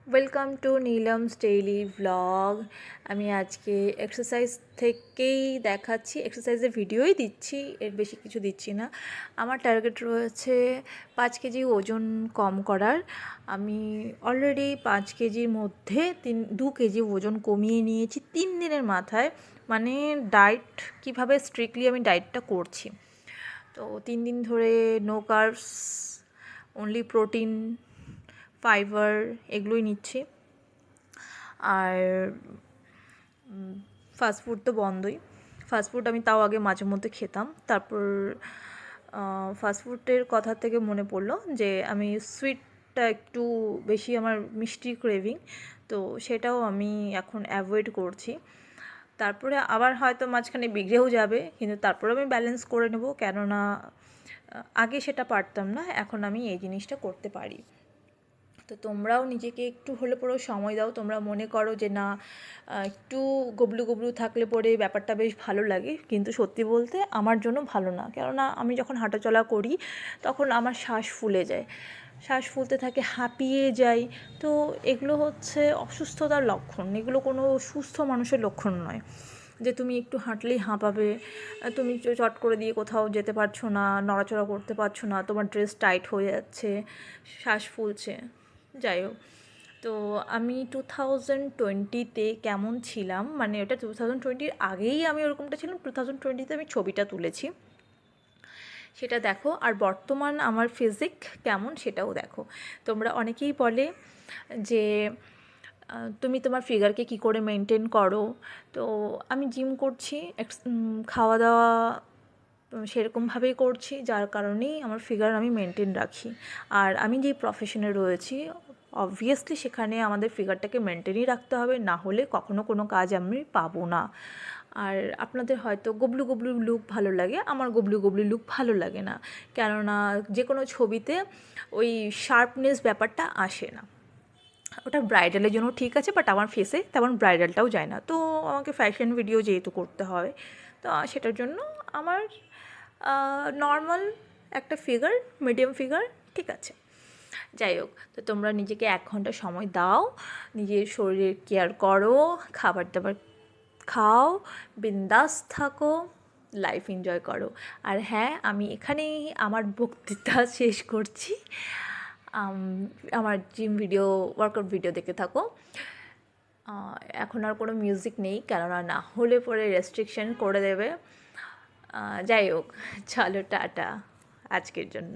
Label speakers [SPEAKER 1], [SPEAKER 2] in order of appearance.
[SPEAKER 1] Welcome to Neelam's daily vlog. আমি আজকে exercise থেকেই দেখাচ্ছি, এক্সারসাইজের ভিডিওই দিচ্ছি, এর বেশি কিছু দিচ্ছি না। আমার টার্গেট রয়েছে 5 কেজি ওজন কম করার। আমি অলরেডি 5 কেজির মধ্যে 2 কেজি ওজন কমিয়ে নিয়েছি 3 দিনের মাথায়। মানে ডায়েট কীভাবে স্ট্রিক্টলি আমি ডায়েটটা করছি, তো 3 দিন ধরে no carbs, only protein, fibre এগুলোই নিচ্ছি। আর ফাস্টফুড তো বন্ধই। ফাস্টফুড আমি তাও আগে মাঝে মধ্যে খেতাম, তারপর ফাস্টফুডের কথা থেকে মনে পড়লো যে আমি সুইটটা একটু বেশি, আমার মিষ্টি ক্রেভিং, তো সেটাও আমি এখন অ্যাভয়েড করছি। তারপরে আবার হয়তো মাঝখানে বিগড়েও যাবে, কিন্তু তারপরে আমি ব্যালেন্স করে নেব, কেননা আগে সেটা পারতাম না, এখন আমি এই জিনিসটা করতে পারি। তো তোমরাও নিজেকে একটু হলে পরেও সময় দাও। তোমরা মনে করো যে না, একটু গবলু গবলু থাকলে পরে ব্যাপারটা বেশ ভালো লাগে, কিন্তু সত্যি বলতে আমার জন্য ভালো না। কেননা আমি যখন হাঁটাচলা করি তখন আমার শ্বাস ফুলে যায়, শ্বাস ফুলতে থাকে, হাঁপিয়ে যাই। তো এগুলো হচ্ছে অসুস্থতার লক্ষণ, এগুলো কোনো সুস্থ মানুষের লক্ষণ নয় যে তুমি একটু হাঁটলেই হাঁপাবে, তুমি চট করে দিয়ে কোথাও যেতে পারছো না, নড়াচড়া করতে পারছো না, তোমার ড্রেস টাইট হয়ে যাচ্ছে, শ্বাস ফুলছে। যাই হোক, তো আমি 2020-তে কেমন ছিলাম, মানে ওটা 2020-র আগেই আমি ওরকমটা ছিলাম, 2020-তে আমি ছবিটা তুলেছি, সেটা দেখো। আর বর্তমান আমার ফিজিক কেমন সেটাও দেখো। তোমরা অনেকেই বলে যে তুমি তোমার ফিগারকে কী করে মেনটেন করো। তো আমি জিম করছি, খাওয়া দাওয়া সেরকমভাবেই করছি, যার কারণেই আমার ফিগার আমি মেনটেন রাখি। আর আমি যে প্রফেশনে রয়েছি, অবভিয়াসলি সেখানে আমাদের ফিগারটাকে মেনটেনই রাখতে হবে, না হলে কখনো কোনো কাজ আমি পাবো না। আর আপনাদের হয়তো গবলু গবলু লুক ভালো লাগে, আমার গবলু গবলু লুক ভালো লাগে না, কেননা যে কোনো ছবিতে ওই শার্পনেস ব্যাপারটা আসে না। ওটা ব্রাইডালের জন্য ঠিক আছে, বাট আমার ফেসে তেমন ব্রাইডালটাও যায় না, তো আমাকে ফ্যাশন ভিডিও যেহেতু করতে হয়, তো সেটার জন্য আমার নর্মাল একটা ফিগার, মিডিয়াম ফিগার ঠিক আছে। যাই হোক, তো তোমরা নিজেকে 1 ঘন্টা সময় দাও, নিজের শরীরের কেয়ার করো, খাবার দাবার খাও, বিন্দাস থাকো, লাইফ এনজয় করো। আর হ্যাঁ, আমি এখানেই আমার বক্তৃতা শেষ করছি। আমার জিম ভিডিও, ওয়ার্কআউট ভিডিও দেখতে থাকো। এখন আর কোনো মিউজিক নেই, কেননা না হলে পরে রেস্ট্রিকশন করে দেবে। যাই হোক, চলো টাটা আজকের জন্য।